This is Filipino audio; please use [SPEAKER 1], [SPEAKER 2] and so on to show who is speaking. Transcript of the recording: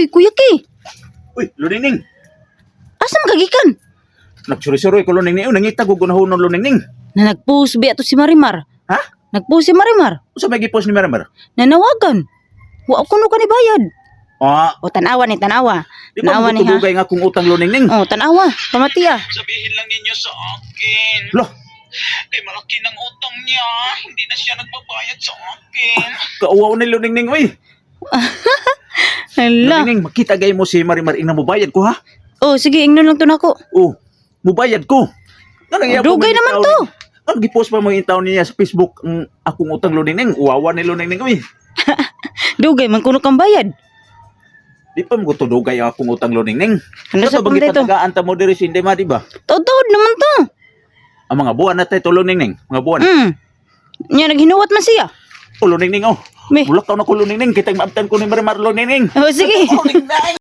[SPEAKER 1] Uy, Kuya Ki.
[SPEAKER 2] Uy, Luningning.
[SPEAKER 1] Asa magagikan?
[SPEAKER 2] Nagsuri-suri ko Luningning. Nangita ko gunahon ng Luningning.
[SPEAKER 1] Na nagpost biya to si Marimar.
[SPEAKER 2] Ha?
[SPEAKER 1] Nagpost si Marimar.
[SPEAKER 2] Sa may gipos ni Maramar?
[SPEAKER 1] Nanawagan. Wa ko no ka ni bayad.
[SPEAKER 2] Ah,
[SPEAKER 1] O tanawa ni tanawa.
[SPEAKER 2] di ba
[SPEAKER 1] Tanawa
[SPEAKER 2] mo
[SPEAKER 1] ni ha.
[SPEAKER 2] tutugay nga kung utang Luningning?
[SPEAKER 1] O tanawa. Pamatiya.
[SPEAKER 3] Sabihin lang ninyo sa akin.
[SPEAKER 2] Loh,
[SPEAKER 3] Kay malaki ng utang niya. Hindi na siya nagbabayad sa akin.
[SPEAKER 2] kauwaw ni Luningning, uy.
[SPEAKER 1] Hala.
[SPEAKER 2] Luningning, makita gay mo si Marimar ina mubayad ko, ha?
[SPEAKER 1] Oh, sige, ingnon lang to nako.
[SPEAKER 2] Oh, mubayad ko.
[SPEAKER 1] Dugay naman to.
[SPEAKER 2] Ano gipost pa mo yung taon niya sa Facebook ang akong utang Luningning? Uwawa ni Luningning, uy.
[SPEAKER 1] Dugay man kuno kang bayad.
[SPEAKER 2] Di pa mo ko tudugay ang akong utang Luningning.
[SPEAKER 1] Ano sa
[SPEAKER 2] bagay
[SPEAKER 1] pamdito?
[SPEAKER 2] tagaan ta mo diri sa Indema, di ba?
[SPEAKER 1] Totoo naman to.
[SPEAKER 2] Ang mga buwan na tayo Luningning, mga buwan.
[SPEAKER 1] Nya naghinuwat man siya.
[SPEAKER 2] Oh, Luningning, oh.
[SPEAKER 1] Me.
[SPEAKER 2] Bulak ka na ko Luningning, kitang maabtan ko ni Marimar Luningning.
[SPEAKER 1] Oh, sige.
[SPEAKER 2] Luningning.